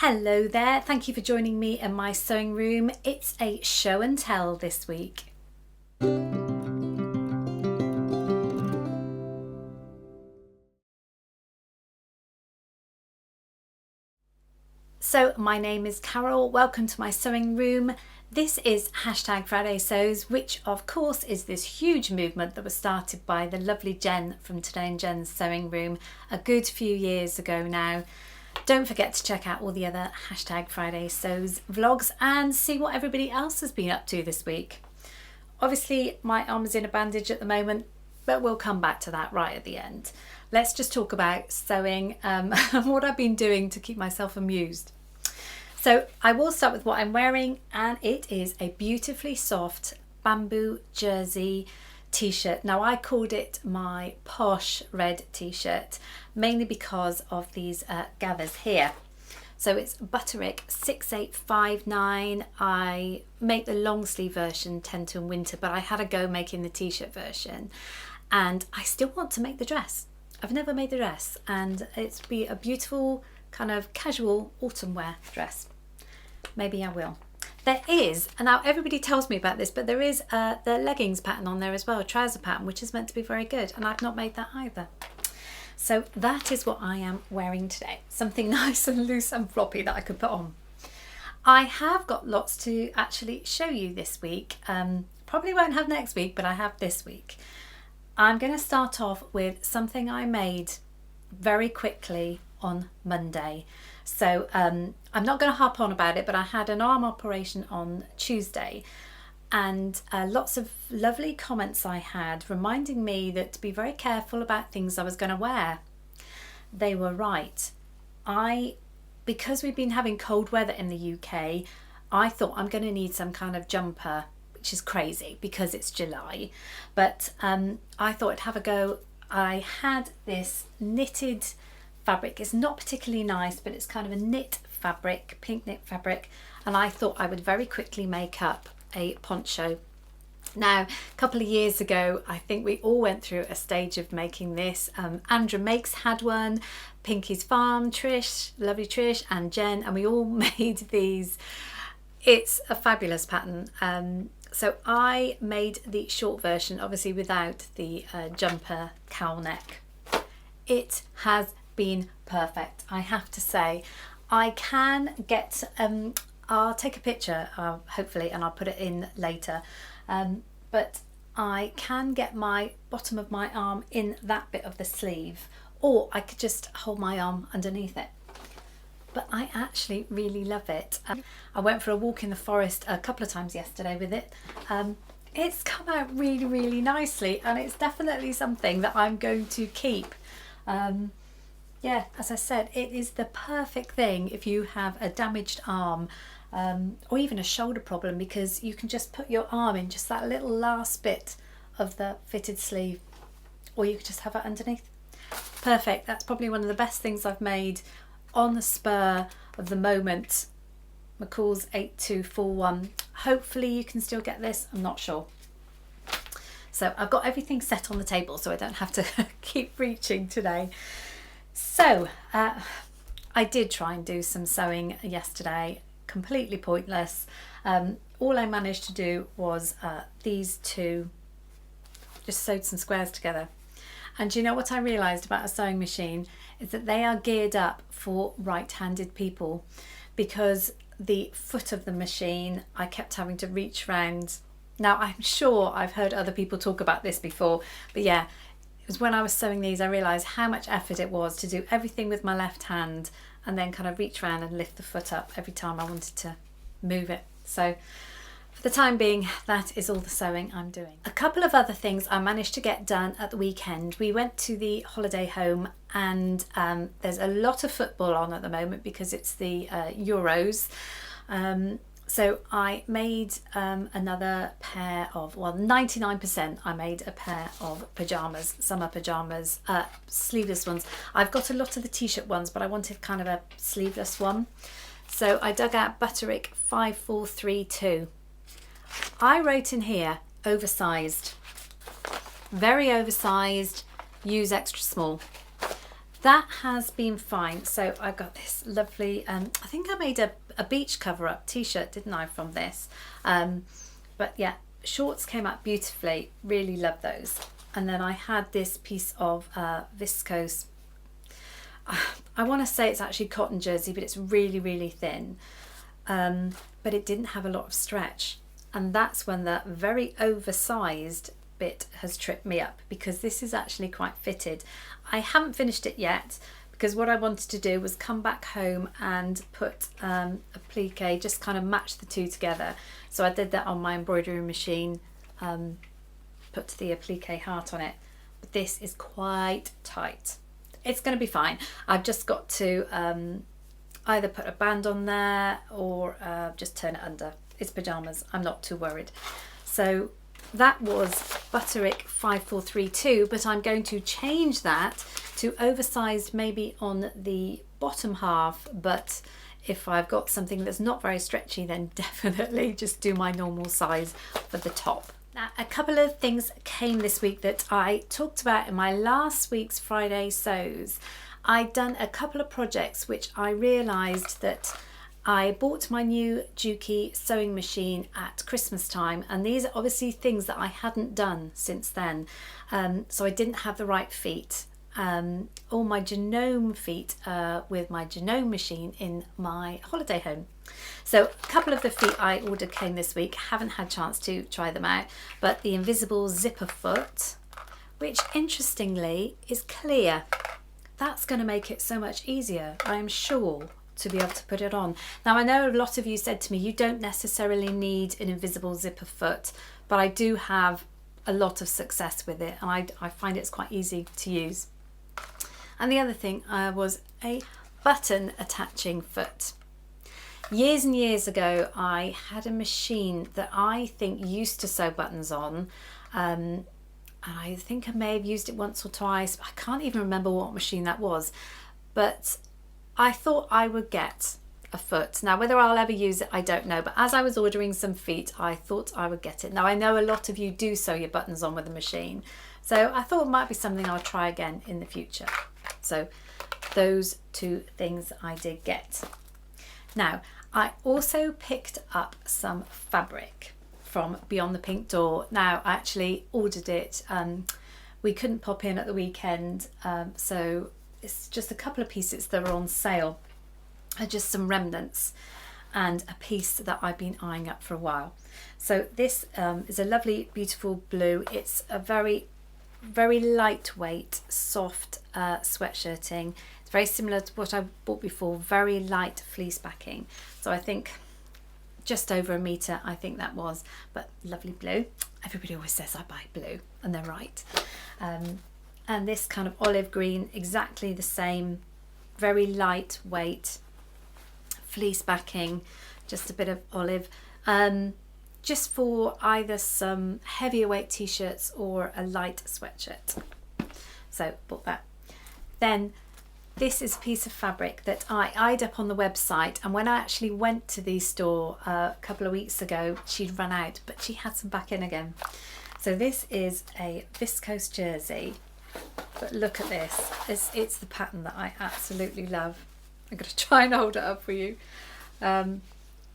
Hello there, thank you for joining me in my sewing room. It's a show and tell this week. So my name is Carole, welcome to my sewing room. This is #Friday Sews, which of course is this huge movement that was started by the lovely Jen from Today in Jen's Sewing Room a good few years ago now. Don't forget to check out all the other #Friday Sews vlogs and see what everybody else has been up to this week. Obviously my arm is in a bandage at the moment, but we'll come back to that right at the end. Let's just talk about sewing and what I've been doing to keep myself amused. So I will start with what I'm wearing, and it is a beautifully soft bamboo jersey t-shirt. Now I called it my posh red t-shirt mainly because of these gathers here. So it's Butterick 6859. I make the long sleeve version 10 to in winter, but I had a go making the t-shirt version and I still want to make the dress. I've never made the dress and it's be a beautiful kind of casual autumn wear dress. Maybe I will. There is, and now everybody tells me about this, but there is the leggings pattern on there as well, a trouser pattern, which is meant to be very good, and I've not made that either. So that is what I am wearing today. Something nice and loose and floppy that I could put on. I have got lots to actually show you this week. Probably won't have next week, but I have this week. I'm going to start off with something I made very quickly on Monday. So I'm not going to harp on about it, but I had an arm operation on Tuesday and lots of lovely comments I had reminding me that to be very careful about things I was going to wear. They were right. Because we've been having cold weather in the UK, I thought I'm going to need some kind of jumper, which is crazy because it's July, but I thought I'd have a go. I had this knitted fabric. It's not particularly nice, but it's kind of a knit fabric, pink knit fabric, and I thought I would very quickly make up a poncho. Now, a couple of years ago, I think we all went through a stage of making this. Andra Makes had one, Pinky's Farm, Trish, lovely Trish, and Jen, and we all made these. It's a fabulous pattern. So I made the short version, obviously without the jumper cowl neck. It has been perfect, I have to say. I can get I'll take a picture hopefully and I'll put it in later, but I can get my bottom of my arm in that bit of the sleeve, or I could just hold my arm underneath it, but I actually really love it. I went for a walk in the forest a couple of times yesterday with it. It's come out really nicely, and it's definitely something that I'm going to keep. Yeah, as I said, it is the perfect thing if you have a damaged arm or even a shoulder problem, because you can just put your arm in just that little last bit of the fitted sleeve, or you could just have it underneath. Perfect. That's probably one of the best things I've made on the spur of the moment. McCalls 8241. Hopefully you can still get this, I'm not sure. So I've got everything set on the table so I don't have to keep reaching today. So I did try and do some sewing yesterday, completely pointless. All I managed to do was these two, just sewed some squares together. And you know what I realised about a sewing machine is that they are geared up for right-handed people, because the foot of the machine I kept having to reach round. Now I'm sure I've heard other people talk about this before, but yeah, it was when I was sewing these I realised how much effort it was to do everything with my left hand and then kind of reach around and lift the foot up every time I wanted to move it. So for the time being, that is all the sewing I'm doing. A couple of other things I managed to get done at the weekend. We went to the holiday home, and there's a lot of football on at the moment because it's the Euros. So I made another pair of, well, 99% I made a pair of pyjamas, summer pyjamas, sleeveless ones. I've got a lot of the t-shirt ones, but I wanted kind of a sleeveless one. So I dug out Butterick 5432. I wrote in here, oversized, very oversized, use extra small. that has been fine. So I got this lovely, I think I made a beach cover up t-shirt, didn't I, from this? But yeah, shorts came out beautifully, really love those. And then I had this piece of viscose, I want to say it's actually cotton jersey, but it's really, really thin. But it didn't have a lot of stretch. And that's when the very oversized bit has tripped me up, because this is actually quite fitted. I haven't finished it yet, because what I wanted to do was come back home and put a plique, just kind of match the two together. So I did that on my embroidery machine, put the applique heart on it. But this is quite tight. It's going to be fine. I've just got to either put a band on there or just turn it under. It's pyjamas, I'm not too worried. So that was Butterick 5432, but I'm going to change that to oversized maybe on the bottom half, but if I've got something that's not very stretchy, then definitely just do my normal size for the top. Now, a couple of things came this week that I talked about in my last week's Friday sews. I'd done a couple of projects which I realised that I bought my new Juki sewing machine at Christmas time, and these are obviously things that I hadn't done since then. So I didn't have the right feet. All my genome feet with my genome machine in my holiday home. So a couple of the feet I ordered came this week. Haven't had a chance to try them out, but the invisible zipper foot, which interestingly is clear. That's going to make it so much easier, I am sure, to be able to put it on. Now, I know a lot of you said to me you don't necessarily need an invisible zipper foot, but I do have a lot of success with it, and I find it's quite easy to use. And the other thing was a button attaching foot. Years and years ago, I had a machine that I think used to sew buttons on. And I think I may have used it once or twice. I can't even remember what machine that was. But I thought I would get a foot. Now, whether I'll ever use it, I don't know. But as I was ordering some feet, I thought I would get it. Now, I know a lot of you do sew your buttons on with a machine. So I thought it might be something I'll try again in the future. So those two things I did get. Now, I also picked up some fabric from Beyond the Pink Door. Now, I actually ordered it. We couldn't pop in at the weekend, so it's just a couple of pieces that are on sale. Just some remnants and a piece that I've been eyeing up for a while. So this is a lovely, beautiful blue. It's a very, very lightweight, soft sweatshirting. It's very similar to what I bought before, very light fleece backing. So I think just over a metre, I think that was, but lovely blue. Everybody always says I buy blue, and they're right. And this kind of olive green, exactly the same, very lightweight fleece backing, just a bit of olive, just for either some heavier weight t-shirts or a light sweatshirt. So bought that. Then this is a piece of fabric that I eyed up on the website, and when I actually went to the store a couple of weeks ago, she'd run out, but she had some back in again. So this is a viscose jersey, but look at this. It's the pattern that I absolutely love. I'm going to try and hold it up for you.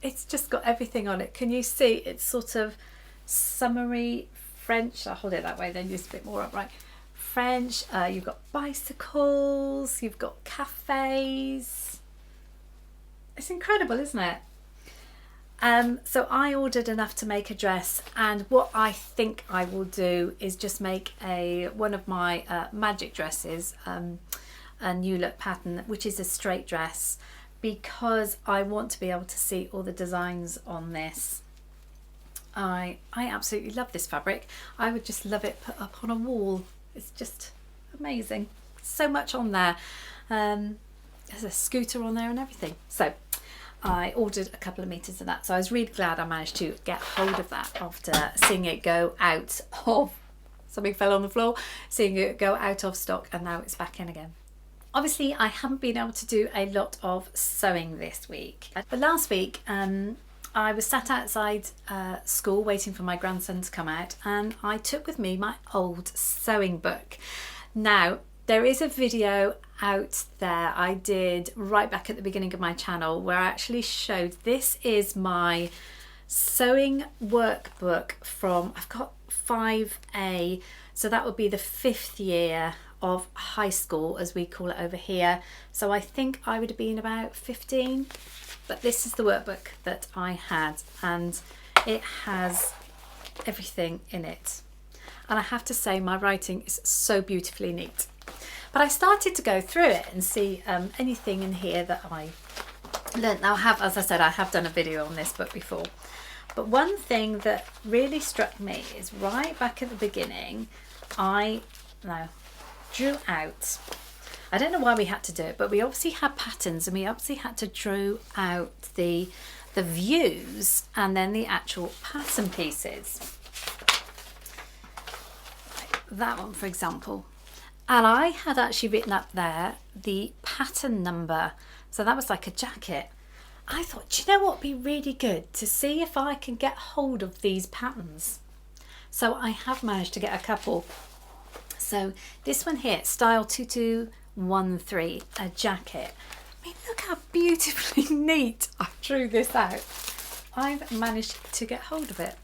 It's just got everything on it. Can you see? It's sort of summery French. I'll hold it that way, then just a bit more upright. French, you've got bicycles, you've got cafes. It's incredible, isn't it? So I ordered enough to make a dress, and what I think I will do is just make one of my magic dresses, a new look pattern, which is a straight dress, because I want to be able to see all the designs on this. I absolutely love this fabric. I would just love it put up on a wall. It's just amazing. So much on there. There's a scooter on there and everything. So I ordered a couple of meters of that. So I was really glad I managed to get hold of that after seeing it go out of, something fell on the floor, seeing it go out of stock, and now it's back in again. Obviously, I haven't been able to do a lot of sewing this week. But last week, I was sat outside school waiting for my grandson to come out, and I took with me my old sewing book. Now, there is a video out there I did right back at the beginning of my channel, where I actually showed, this is my sewing workbook from, I've got 5A, so that would be the 5th year of high school, as we call it over here. So I think I would have been about 15, but this is the workbook that I had, and it has everything in it. And I have to say, my writing is so beautifully neat. But I started to go through it and see anything in here that I learnt. Now, as I said, I have done a video on this book before. But one thing that really struck me is right back at the beginning, I drew out, I don't know why we had to do it, but we obviously had patterns, and we obviously had to draw out the views and then the actual pattern pieces. That one, for example, and I had actually written up there the pattern number, so that was like a jacket. I thought, do you know what would be really good to see if I can get hold of these patterns? So I have managed to get a couple. So this one here, style 2213, a jacket. I mean, look how beautifully neat I drew this out. I've managed to get hold of it.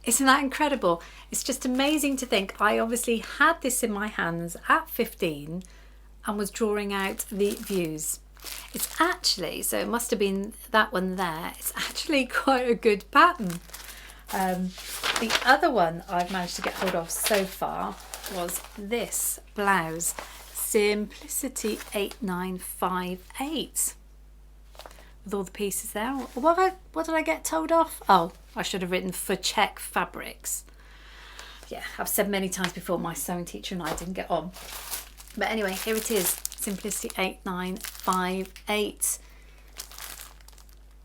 Isn't that incredible? It's just amazing to think I obviously had this in my hands at 15 and was drawing out the views. It's actually, so it must have been that one there, it's actually quite a good pattern. The other one I've managed to get hold of so far was this blouse, Simplicity 8958. With all the pieces there. What did I get told off? Oh, I should have written for check fabrics. Yeah, I've said many times before, my sewing teacher and I didn't get on. But anyway, here it is, Simplicity 8958.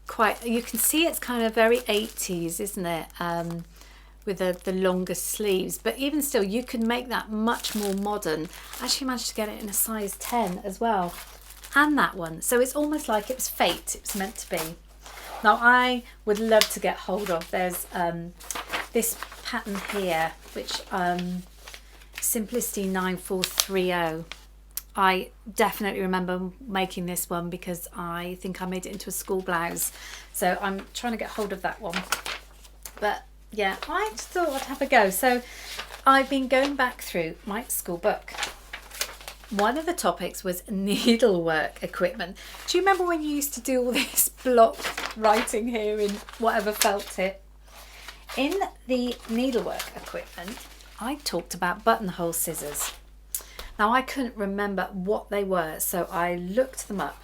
Quite, you can see it's kind of very 80s, isn't it? With the longer sleeves, but even still, you can make that much more modern. I actually managed to get it in a size 10 as well. And that one, so it's almost like it was fate, it was meant to be. Now I would love to get hold of, there's this pattern here, which Simplicity 9430. I definitely remember making this one because I think I made it into a school blouse, so I'm trying to get hold of that one. But yeah, I just thought I'd have a go. So I've been going back through my school book. One of the topics was needlework equipment. Do you remember when you used to do all this block writing here in whatever felt tip? In the needlework equipment, I talked about buttonhole scissors. Now I couldn't remember what they were, so I looked them up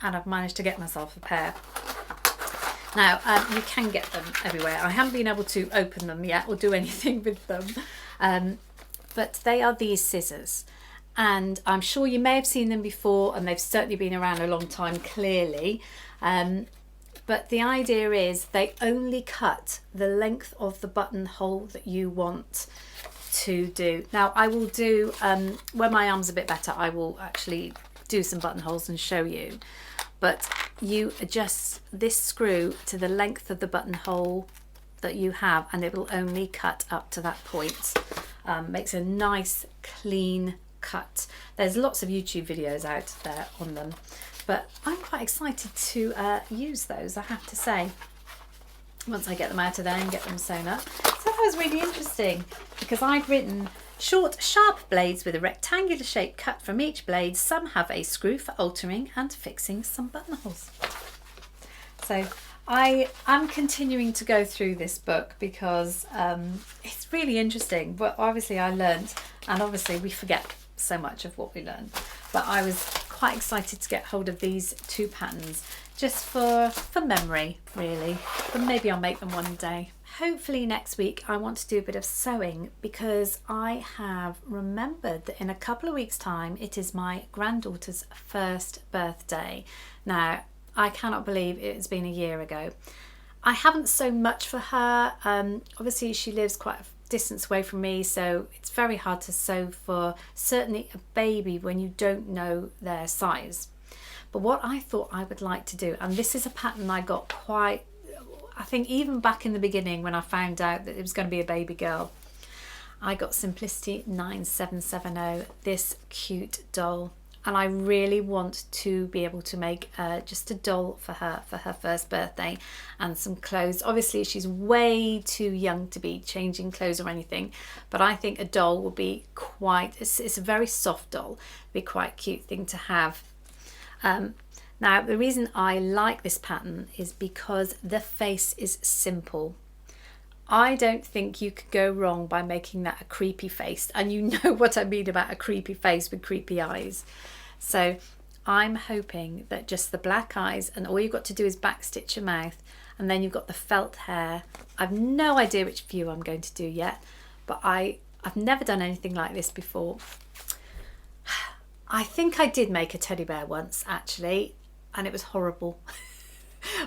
and I've managed to get myself a pair. Now you can get them everywhere. I haven't been able to open them yet or do anything with them, but they are these scissors. And I'm sure you may have seen them before, and they've certainly been around a long time, clearly. But the idea is they only cut the length of the buttonhole that you want to do. Now I will do, when my arm's a bit better, I will actually do some buttonholes and show you. But you adjust this screw to the length of the buttonhole that you have, and it will only cut up to that point. Makes a nice clean cut. There's lots of YouTube videos out there on them, but I'm quite excited to use those, I have to say, once I get them out of there and get them sewn up. So that was really interesting because I'd written short sharp blades with a rectangular shape cut from each blade. Some have a screw for altering and fixing some buttonholes. So I am continuing to go through this book because it's really interesting, but obviously I learned, and obviously we forget so much of what we learn, but I was quite excited to get hold of these two patterns just for memory, really, but maybe I'll make them one day. Hopefully next week I want to do a bit of sewing because I have remembered that in a couple of weeks time it is my granddaughter's first birthday. Now I cannot believe it's been a year ago. I haven't sewn much for her. Obviously she lives quite a distance away from me, so it's very hard to sew for certainly a baby when you don't know their size. But what I thought I would like to do, and this is a pattern I got quite, I think even back in the beginning when I found out that it was going to be a baby girl, I got Simplicity 9770, this cute doll. And I really want to be able to make just a doll for her first birthday and some clothes. Obviously she's way too young to be changing clothes or anything, but I think a doll will be quite, it's a very soft doll, be quite a cute thing to have. Now the reason I like this pattern is because the face is simple. I don't think you could go wrong by making that a creepy face, and you know what I mean about a creepy face with creepy eyes. So I'm hoping that just the black eyes, and all you've got to do is backstitch your mouth, and then you've got the felt hair. I've no idea which view I'm going to do yet, but I've never done anything like this before. I think I did make a teddy bear once actually, and it was horrible.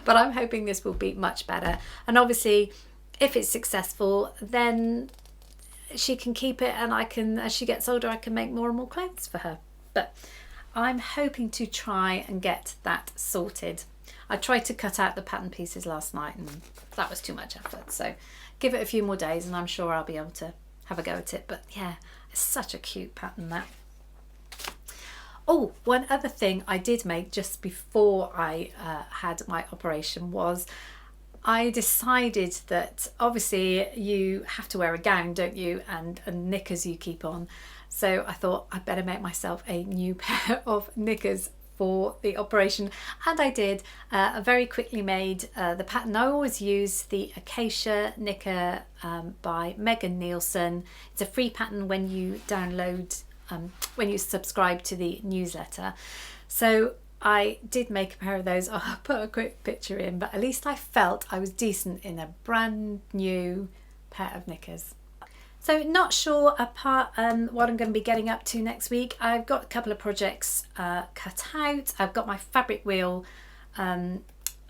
But I'm hoping this will be much better, and obviously if it's successful, then she can keep it, and I can, as she gets older, I can make more and more clothes for her. But I'm hoping to try and get that sorted. I tried to cut out the pattern pieces last night and that was too much effort. So give it a few more days and I'm sure I'll be able to have a go at it. But yeah, it's such a cute pattern, that. Oh, one other thing I did make just before I had my operation was I decided that obviously you have to wear a gown, don't you, and knickers you keep on. So I thought I'd better make myself a new pair of knickers for the operation, and I did. I very quickly made the pattern. I always use the Acacia knicker by Megan Nielsen. It's a free pattern when you download, when you subscribe to the newsletter. So I did make a pair of those. I'll put a quick picture in, but at least I felt I was decent in a brand new pair of knickers. So not sure apart what I'm going to be getting up to next week. I've got a couple of projects cut out. I've got my fabric wheel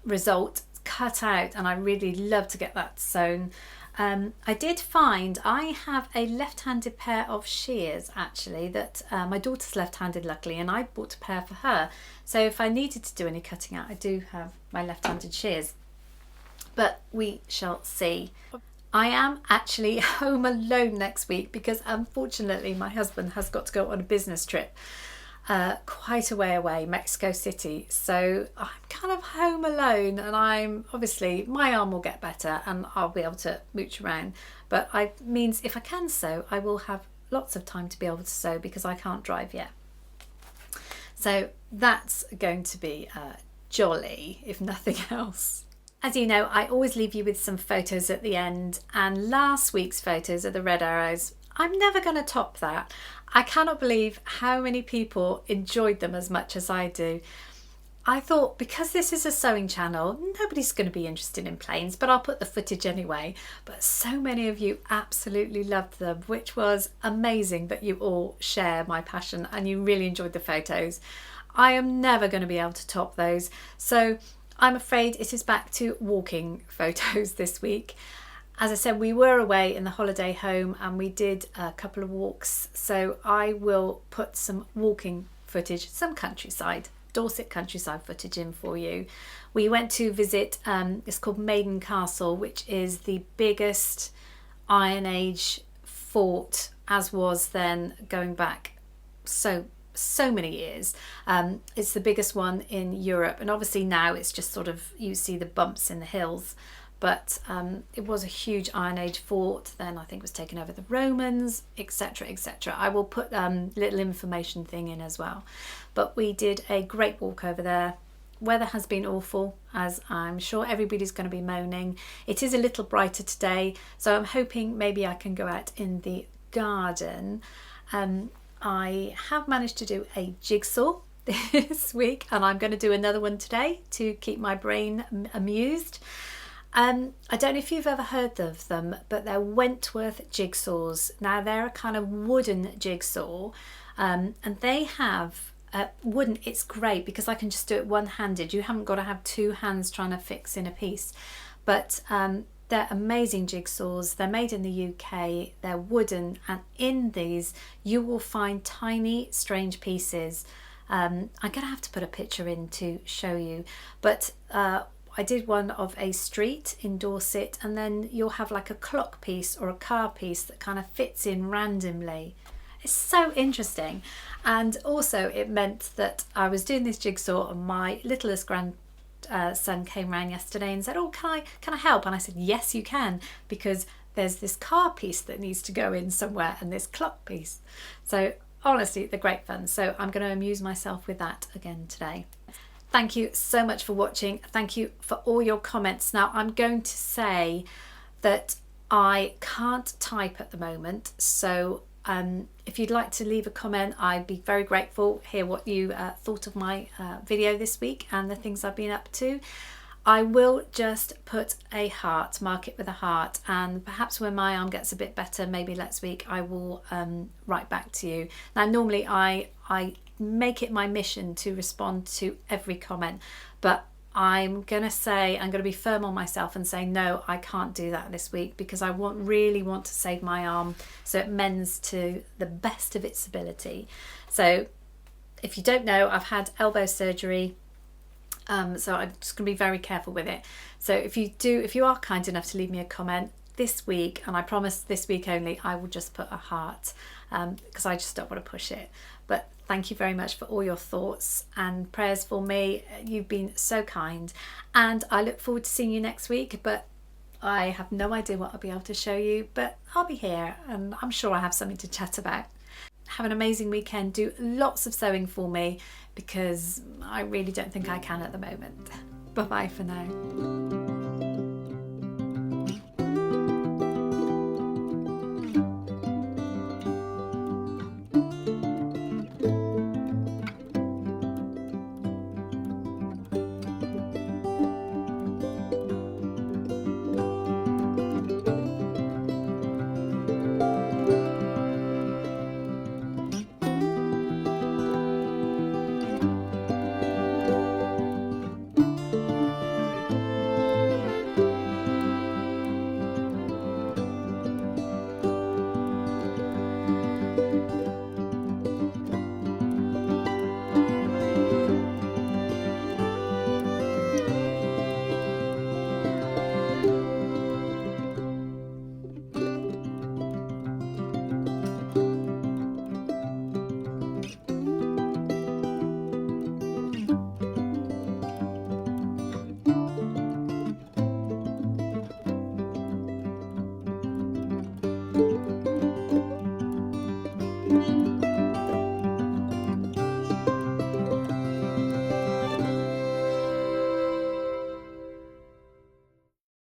result cut out, and I really love to get that sewn. I did find I have a left-handed pair of shears actually that my daughter's left-handed luckily, and I bought a pair for her. So if I needed to do any cutting out, I do have my left-handed shears. But we shall see. I am actually home alone next week because unfortunately my husband has got to go on a business trip quite a way away, Mexico City. So I'm kind of home alone, and I'm obviously, my arm will get better and I'll be able to mooch around. But it means if I can sew, I will have lots of time to be able to sew because I can't drive yet. So that's going to be jolly, if nothing else. As you know, I always leave you with some photos at the end, and last week's photos of the red arrows, I'm never going to top that. I cannot believe how many people enjoyed them as much as I do. I thought because this is a sewing channel, nobody's going to be interested in planes, but I'll put the footage anyway. But so many of you absolutely loved them, which was amazing that you all share my passion and you really enjoyed the photos. I am never going to be able to top those. So I'm afraid it is back to walking photos this week. As I said, we were away in the holiday home and we did a couple of walks. So I will put some walking footage, some countryside, Dorset countryside footage in for you. We went to visit, it's called Maiden Castle, which is the biggest Iron Age fort as was then, going back so many years. It's the biggest one in Europe, and obviously now it's just sort of, you see the bumps in the hills. But it was a huge Iron Age fort, then I think it was taken over the Romans, etc, etc. I will put little information thing in as well. But we did a great walk over there. Weather has been awful, as I'm sure everybody's going to be moaning. It is a little brighter today, so I'm hoping maybe I can go out in the garden. I have managed to do a jigsaw this week, and I'm going to do another one today to keep my brain amused. I don't know if you've ever heard of them, but they're Wentworth jigsaws. Now they're a kind of wooden jigsaw, and they have wooden. It's great because I can just do it one-handed. You haven't got to have two hands trying to fix in a piece. But they're amazing jigsaws. They're made in the UK. They're wooden, and in these you will find tiny, strange pieces. I'm going to have to put a picture in to show you, but I did one of a street in Dorset, and then you'll have like a clock piece or a car piece that kind of fits in randomly. It's so interesting. And also it meant that I was doing this jigsaw, and my littlest son came round yesterday and said, oh, can I help? And I said, yes, you can, because there's this car piece that needs to go in somewhere and this clock piece. So honestly, they're great fun. So I'm going to amuse myself with that again today. Thank you so much for watching. Thank you for all your comments. Now I'm going to say that I can't type at the moment, so if you'd like to leave a comment, I'd be very grateful. Hear what you thought of my video this week and the things I've been up to. I will just put a heart, mark it with a heart, and perhaps when my arm gets a bit better, maybe next week, I will write back to you. Now normally I make it my mission to respond to every comment, but I'm going to be firm on myself and say, no, I can't do that this week, because I really want to save my arm so it mends to the best of its ability. So if you don't know, I've had elbow surgery, so I'm just going to be very careful with it. So if you are kind enough to leave me a comment this week, and I promise this week only, I will just put a heart, because I just don't want to push it. But thank you very much for all your thoughts and prayers for me. You've been so kind, and I look forward to seeing you next week, but I have no idea what I'll be able to show you, but I'll be here and I'm sure I have something to chat about. Have an amazing weekend. Do lots of sewing for me, because I really don't think I can at the moment. Bye bye for now.